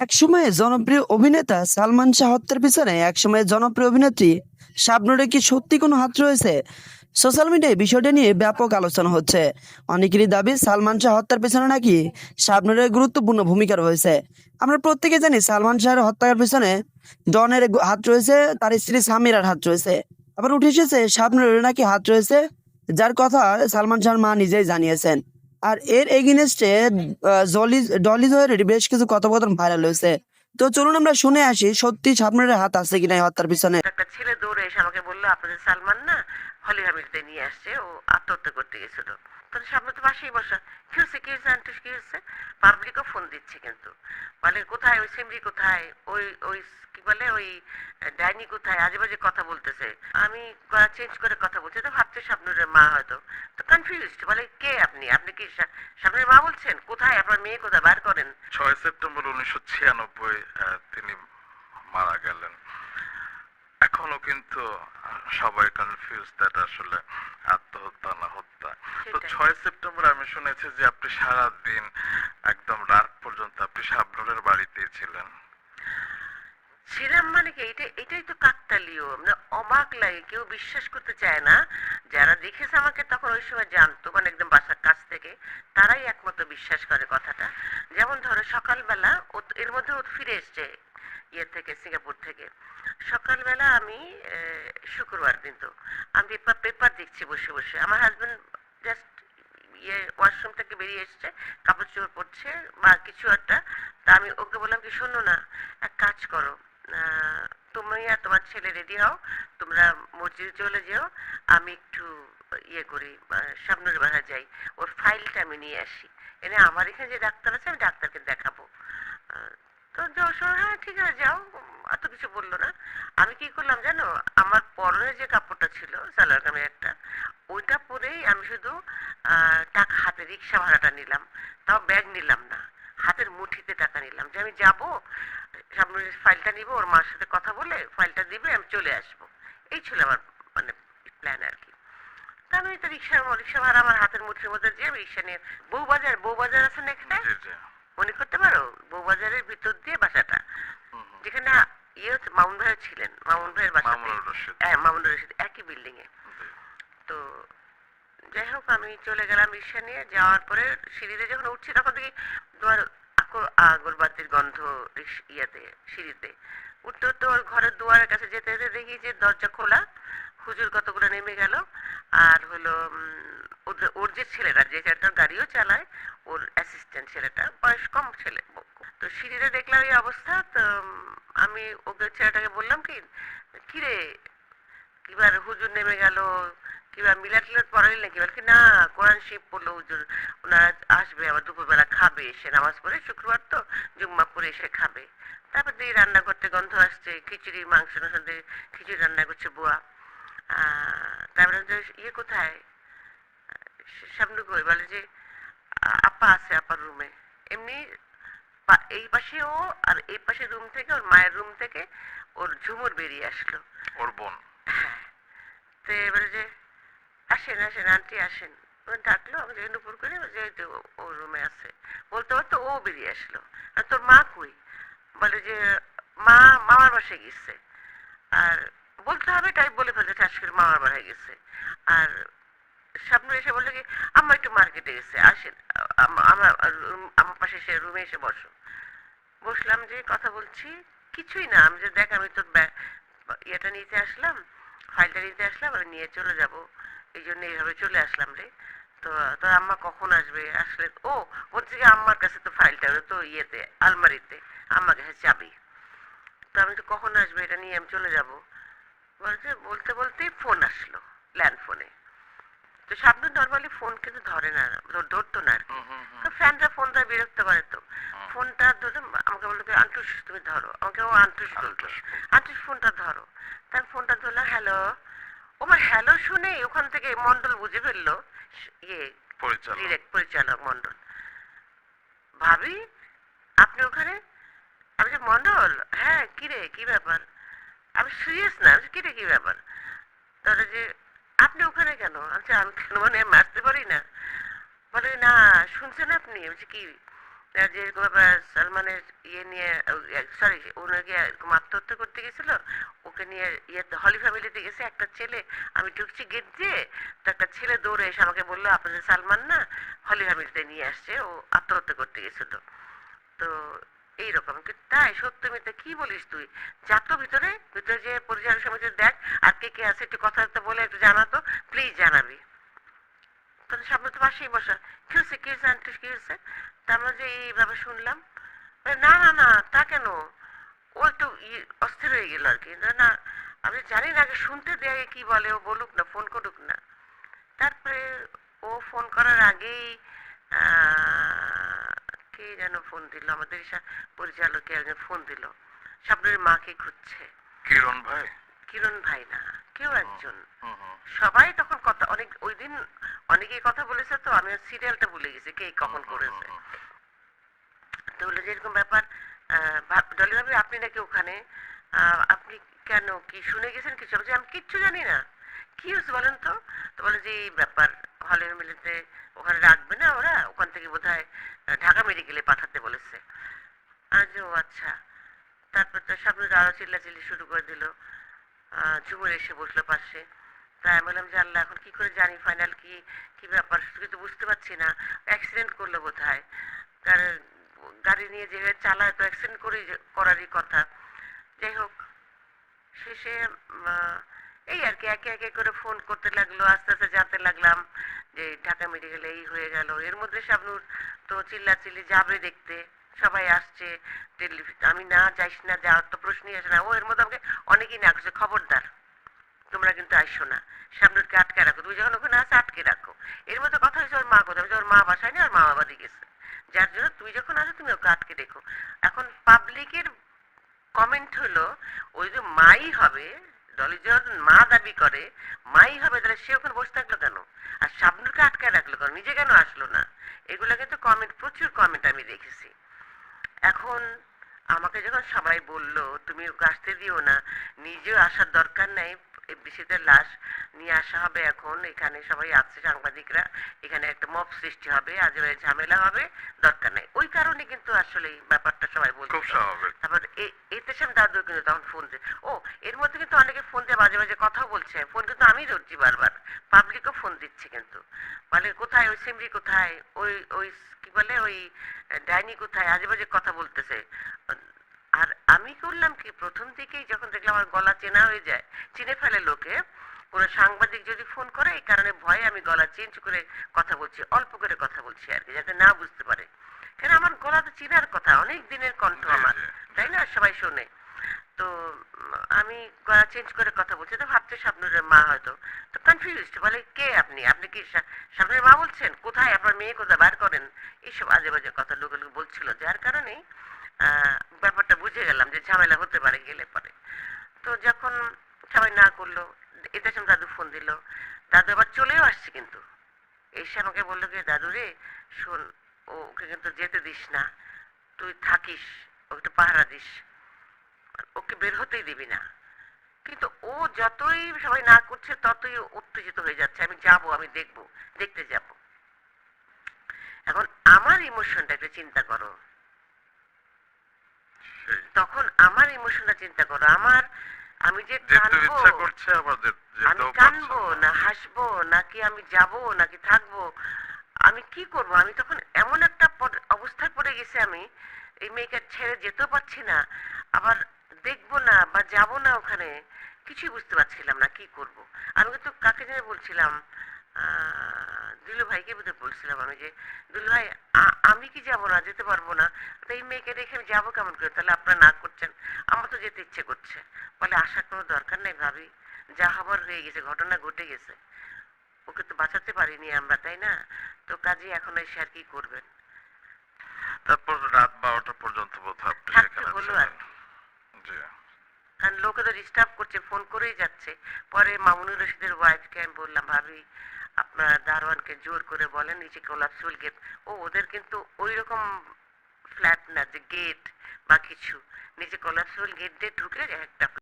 একসময়ে জনপ্রিয় অভিনেতা সালমান শাহ হত্যার পিছনে একসময়ে জনপ্রিয় অভিনেত্রী শাবনূরের কি সত্যি কোনো হাত রয়েছে? সোশ্যাল মিডিয়ায় বিষয়টা নিয়ে ব্যাপক আলোচনা হচ্ছে। অনেকেরই দাবি সালমান শাহ হত্যার পেছনে নাকি শাবনূরের গুরুত্বপূর্ণ ভূমিকা রয়েছে। আমরা প্রত্যেকে জানি সালমান শাহের হত্যার পেছনে ডনের হাত রয়েছে, তার স্ত্রী সামিরার হাত রয়েছে। আবার উঠে এসেছে শাবনূরের নাকি হাত রয়েছে, যার কথা সালমান শাহর মা নিজেই জানিয়েছেন। আর এর এগেইনস্টে ডলি জয়ের বেশ কিছু কথোপকথন ভাইরাল হয়েছে। তো চলুন আমরা শুনে আসি সত্যি শাবনূরের হাত আছে কিনা এই হত্যার পিছনে। একটা ছেলে দৌড়ে এসে আমাকে বললো আপনাদের সালমান না হলি হামিদদের নিয়ে আসছে, ও আত্মহত্যা করতে গেছিল। তখন সামনে তো পাশেই বসা, কি হচ্ছে কি হচ্ছে আন্টি কি হচ্ছে? পাবলিকও ফোন দিচ্ছে কিন্তু, বলে কোথায় ওই সিমরি, কোথায় ওই ওই কি বলে ওই ডাইনি, কোথায় আজে বাজে কথা বলতেছে। আমি চেঞ্জ করে কথা বলছি, তো ভাবছে শাবনূরের মা হয়তো। তো কনফিউজড, বলে কে আপনি, আপনি কি শাবনূরের মা বলছেন? কোথায় আপনার মেয়ে, কোথায় বার করেন। 6 সেপ্টেম্বর 1996 তিনি মারা গেলেন। এখনো কিন্তু সবাই কনফিউজ দ্যাট আসলে আত্মহত্যা না হত্যা। তো সেটাই 6 সেপ্টেম্বর আমি শুনেছি যে আপনি সারা দিন একদম রাত পর্যন্ত আপনি শাবনূরের বাড়িতেই ছিলেন। ছিলাম, মানে কি এটাই তো কাকতালীয়, মানে অবাক লাগে, কেউ বিশ্বাস করতে চায় না। যারা দেখেছে আমাকে তখন ওই সময় জানতো, মানে একদম বাসার কাছ থেকে, তারাই একমাত্র বিশ্বাস করে কথাটা। যেমন ধরো সকালবেলা এর মধ্যে ও ফিরে এসছে ইয়ে থেকে, সিঙ্গাপুর থেকে। সকালবেলা আমি শুক্রবার দিন তো, আমি পেপার পেপার দেখছি বসে বসে, আমার হাজবেন্ড জাস্ট ওয়াশরুম থেকে বেরিয়ে এসছে, কাপড় চোপড় পরছে বা কিছু একটা। তা আমি ওকে বললাম কি, শোনো না, এক কাজ করো, তুমি আর তোমার ছেলে রেডি হও, তোমরা মসজিদে চলে যেও, আমি একটু ইয়ে করি, শাবনূরের বাসায় যাই, ওর ফাইলটা আমি নিয়ে আসি, এনে আমার এখানে যে ডাক্তার আছে আমি ডাক্তারকে দেখাবো। আহ, তো যাওয়ার সময় হ্যাঁ ঠিক আছে যাও, এত কিছু বললো না। আমি কি করলাম জানো, আমার পরনের যে কাপড়টা ছিল সালোয়ার কামিজ একটা, ওইটা পরেই আমি শুধু টাকা হাতে, রিক্সা ভাড়াটা নিলাম, তাও ব্যাগ নিলাম না, হাতের মুঠিতে টাকা নিলাম, যে আমি যাব, সামনে ফাইলটা নিব, ওর মার সাথে কথা বলে ফাইলটা দিবে, আমি চলে আসবো। এই ছিল আমার মানে প্ল্যান আর কি। তা আমি তো রিক্সা ভাড়া আমার হাতের মুঠির মধ্যে দিয়ে আমি রিক্সা নিয়ে, বউবাজার আছে না এখানে, জি জি। মনে করতে পারো, বউবাজারের ভিতর দিয়ে বাসাটা, হুম হুম। যেখানে ইয়ে হচ্ছে মামুন ভাই ছিলেন, মামুন ভাইয়ের বাসাতে। মামুনুর রশিদ। হ্যাঁ মামুনুর রশিদ, একই বিল্ডিং এ। জি। তো যাই হোক আমি চলে গেলাম রিক্সা নিয়ে, যাওয়ার পরে সিঁড়িতে যখন উঠছি তখন দেখি তোমার আগরবাতির গন্ধ ইয়াতে, সিঁড়িতে। উঠতে উঠতে ওর ঘরের দুয়ারের কাছে যেতে যেতে দেখি যে দরজা খোলা, হুজুর কতগুলো নেমে গেল। আর হলো ওর যে ছেলেটা, যে ছেলেটার গাড়িও চালায়, ওর অ্যাসিস্ট্যান্ট ছেলেটা, বয়স কম ছেলে। তো সিঁড়িতে দেখলাম এই অবস্থা। তো আমি ওকে ছেলেটাকে বললাম কি, কিরে, কিবার হুজুর নেমে গেল, কিবা মিলাদ টিলাদ পড়ালি নাকি? বলে কি না, কোরআন শিব পড়লো হুজুর, ওনারা আসবে আবার দুপুরবেলা খাবে এসে, নামাজ পড়ে শুক্রবার তো, জুম্মা করে এসে খাবে। তারপর দিয়ে রান্না করতে গন্ধ আসছে, খিচুড়ি মাংস দিয়ে খিচুড়ি রান্না করছে বুয়া। তারপরে ইয়ে কোথায়, সামনে কই, বলে যে আপা আছে, আপার রুমে। এমনি এই পাশে ও, আর এই পাশে রুম থেকে, ওর মায়ের রুম থেকে ওর ঝুমুর বেরিয়ে আসলো। ওর বোন। হ্যাঁ। তো এবারে যে আসেন আসেন আন্টি আসেন, ওখানে ডাকলো, আমি যেখানে উপর করে যে এই তো ও রুমে আছে। বলতে বলতে ও বেরিয়ে আসলো। আর তোর মা কই? বলে যে মা মামার বাসায় গেছে। আর বলতে হবে তাই বলে ফেলছে ঠাস করে, মামার বাসায় গেছে। আর সামনে এসে বললো কি, আম্মা একটু মার্কেটে গেছে, আসেন আমার আমার পাশে এসে রুমে এসে বসো। বসলাম, যে কথা বলছি, কিছুই না, আমি যে দেখ আমি তোর ইয়েটা নিতে আসলাম, ফাইলটা নিতে আসলাম, আমি নিয়ে চলে যাব, এই জন্য এইভাবে চলে আসলাম রে। তো তোর আম্মা কখন আসবে? আসলে ও বলছে কি, আম্মার কাছে তো ফাইলটা, ওটা তো ইয়েতে আলমারিতে, আম্মার কাছে চাবি। তো আমি তো কখন আসবে এটা নিয়ে আমি চলে যাব। বলছে, বলতে বলতেই ফোন আসলো, ল্যান্ড ফোনে। তো শাবনূর নর্মালি ফোন কিন্তু ধরে না, ধরতো না আর কি। হুম হুম হুম। ফ্যানরা ফোন ধরে বিরক্ত করে তো। হুম। ফোনটা ধরে আমাকে বললো কি, আন্টুস তুমি ধরো, আমাকে ও আন্টুস বলতো, আন্টুস। আন্টুস ফোনটা ধরো। তার ফোনটা ধরলাম, হ্যালো। আমার হ্যালো শুনে ওখান থেকে মন্ডল বুঝে ফেললো, ইয়ে পরিচালক। ডিরেক্ট পরিচালক মন্ডল। ভাবি আপনি ওখানে? আমি যে মন্ডল, হ্যাঁ কিরে কি ব্যাপার? আমি সিরিয়াস না, আমি কিরে কি ব্যাপার? তাহলে যে আপনি ওখানে কেন? আমি কেন, মানে আমি আসতে পারি না? বলে না, শুনছেন আপনি? বলছি কি, যেরকম সালমানের ইয়ে নিয়ে, সরি, ওনাকে এরকম আত্মহত্যা করতে গেছিল, ওকে নিয়ে ইয়েতে হলি ফ্যামিলিতে গেছে একটা ছেলে। আমি ঢুকছি গেট দিয়ে, তো একটা ছেলে দৌড়ে এসে আমাকে বললো আপনাদের সালমান না হলি ফ্যামিলিতে নিয়ে আসছে, ও আত্মহত্যা করতে গেছিল। তো এইরকম কিন্তু তাই সত্য মিথ্যা কি বলিস তুই? যা তো ভিতরে ভিতরে যে পরিচালক সমিতি দেখ আর কে কে আছে, একটু কথাবার্তা বলে একটু জানাতো, প্লিজ জানাবি। তোদের সামনে তো পাশেই বসা। কি হয়েছে কি হয়েছে আন্টি কি হয়েছে? তা আমরা যে এইভাবে শুনলাম। না না না, তা কেন? ও একটু অস্থির হয়ে গেল আর কি। না আমি জানি না, আগে শুনতে দেয় কি বলে, ও বলুক না, ফোন করুক না। তারপরে ও ফোন করার আগেই আহ, কে যেন ফোন দিল, আমাদের পরিচালকে একজন ফোন দিল, শাবনুরের মাকে খুঁজছে। কিরণ ভাই? কিরণ ভাই না, কেউ হুম, একজন। হুম, হুম, সবাই তখন কথা অনেক, ওই দিন অনেকেই কথা বলেছে, তো আমি সিরিয়ালটা ভুলে গেছি কে কখন হুম, করেছে। হুম, তো বললো যে এরকম ব্যাপার, ডলি ভাবি আপনি নাকি ওখানে, আপনি কেন কি শুনে গেছেন কিছু? আমি বলছি, আমি কিচ্ছু জানি না। কি হয়েছে বলেন তো? তো বলে যে এই ব্যাপার, হলের মিলিতে ওখানে রাখবে না ওরা, ওখান থেকে বোধহয় ঢাকা মেডিকেলে পাঠাতে বলেছে। আজ ও আচ্ছা। তারপর তো সামনে আরো চিল্লাচিল্লি শুরু করে দিল। ঝুমুর এসে বসলো পাশে। তাই আমি বললাম যে আল্লাহ এখন কি করে জানি ফাইনাল কি, কি ব্যাপার কিছু বুঝতে পারছি না। অ্যাক্সিডেন্ট করলো বোধহয়, কারণ গাড়ি নিয়ে যেভাবে চালায় তো অ্যাক্সিডেন্ট করারই কথা। যাই হোক, শেষে এই আর কি একে একে করে ফোন করতে লাগলো, আস্তে আস্তে জানতে লাগলাম যে ঢাকা মেডিকেলে এই হয়ে গেল। এর মধ্যে শাবনূর তো চিল্লাচিল্লি যাবে দেখতে, সবাই আসছে। আমি না যাইস না, যাওয়ার তো প্রশ্নই আসে না। ও এর মধ্যে আমাকে অনেকেই না করছে, খবরদার তোমরা কিন্তু আসছো না, শাবনূরকে আটকে রাখো, তুমি যখন ওখানে আসো আটকে রাখো। এর মধ্যে কথা হয়েছে ওর মা কোথায়, ওর মা বাসায় নেই, ওর মা বাবা দিয়ে গেছে, যার জন্য তুই যখন আসো তুমি ওকে আটকে রেখো। এখন পাবলিকের কমেন্ট হলো ওই যে মাই হবে, ডলি যখন মা দাবি করে মাই হবে, তাহলে সে ওখানে বসে থাকলো কেন? আর শাবনুরকে আটকায় রাখলো কেন? নিজে কেন আসলো না? এগুলো কিন্তু কমেন্ট, প্রচুর কমেন্ট আমি দেখেছি। এখন আমাকে যখন সবাই বলল তুমি ওকে আসতে দিও না, নিজেও আসার দরকার নাই, বিশেষের লাশ নিয়ে আসা হবে, এখন এখানে সবাই আছে সাংবাদিকরা, এখানে একটা মব সৃষ্টি হবে, আজে ঝামেলা হবে, দরকার নাই, ওই কারণে কিন্তু আসলে এই ব্যাপারটা সবাই খুব বলছিল। স্বাভাবিক। তারপর এতেশাম দাদু কিন্তু তখন ফোন দিয়ে, ও এর মধ্যে কিন্তু অনেকে ফোন দিয়ে বাজে বাজে কথা বলছে, ফোন কিন্তু আমি ধরছি বারবার, পাবলিকও ফোন দিচ্ছে কিন্তু, বলে কোথায় ওই সিমরি, কোথায় ওই ওই কি বলে ওই ডাইনি, কোথায় আজে বাজে কথা বলতেছে। আর আমি করলাম কি, প্রথম থেকেই যখন দেখলাম আমার গলা চেনা হয়ে যায়, চিনে ফেলে লোকে, কোনো সাংবাদিক যদি ফোন করে এই কারণে ভয়ে আমি গলা চেঞ্জ করে কথা বলছি, অল্প করে কথা বলছি আর কি, যাতে না বুঝতে পারে। কেন আমার গলা তো চেনার কথা, অনেক দিনের কণ্ঠ জি, আমার, জি, তাই না, সবাই শোনে। তো আমি গলা চেঞ্জ করে কথা বলছি, তো ভাবছে শাবনুরের মা হয়তো। তো কনফিউজড, বলে কে আপনি, আপনি কি শাবনুরের মা বলছেন? কোথায় আপনার মেয়ে, কোথায় বার করেন? এইসব আজে বাজে কথা লোকে লোকে বলছিল, যার কারণেই ব্যাপারটা বুঝে গেলাম যে ঝামেলা হতে পারে গেলে পরে। তো যখন সবাই না করলো, এতে দাদু ফোন দিল, দাদু আবার চলেও আসছে কিন্তু, এসে আমাকে বললো কি দাদু রে শোন, ওকে কিন্তু যেতে দিস না, তুই থাকিস, ওকে একটু পাহারা দিস, ওকে বের হতেই দিবি না। কিন্তু ও যতই সবাই না করছে ততই উত্তেজিত হয়ে যাচ্ছে, আমি যাব, আমি দেখব, দেখতে যাব। এখন আমার ইমোশনটা একটু চিন্তা করো, সেই তখন আমার ইমোশনটা চিন্তা করো, আমার, আমি যে যেতে কাঁদবো, ইচ্ছা করছে আবার আমি যেতেও পারছেন কাঁদবো না। না হাসবো, নাকি আমি যাব নাকি থাকবো, আমি কি করব? আমি তখন এমন একটা অবস্থায় পড়ে গেছি, আমি এই মেয়েকে ছেড়ে যেতেও পারছি না, আবার দেখবো না বা যাব না ওখানে, কিছুই বুঝতে পারছিলাম না কি করব। আমি কিন্তু কাকে যেন বলছিলাম, দুলু ভাইকে বোধহয় বলছিলাম আমি যে, দুলু ভাই আমি কি যাব না, যেতে পারবো না, তো এই মেয়েকে রেখে আমি যাবো কেমন করে? তাহলে আপনারা না করছেন, আমার তো যেতে ইচ্ছে করছে। বলে আসার কোনো দরকার নেই ভাবি, যা হবার হয়ে গেছে, ঘটনা ঘটে গেছে, ওকে তো বাঁচাতে পারিনি আমরা, তাই না? তো কাজে এখন এসে আর কি করবেন? তারপর রাত 12টা পর্যন্ত বোধহয় আপনি থাকতে সেখানে হলো আর ছিলেন। কি, জি। কারণ লোকে তো ডিস্টার্ব করছে, ফোন করেই যাচ্ছে। পরে মামুনুর রশিদের ওয়াইফকে আমি বললাম, ভাবি আপনার দারোয়ানকে জোর করে বলেন নিচে কোলাপসিবল গেট, ও ওদের কিন্তু ওই রকম ফ্ল্যাট না যে গেট বা কিছু, নিচে কোলাপসিবল গেট দিয়ে ঢুকে একটা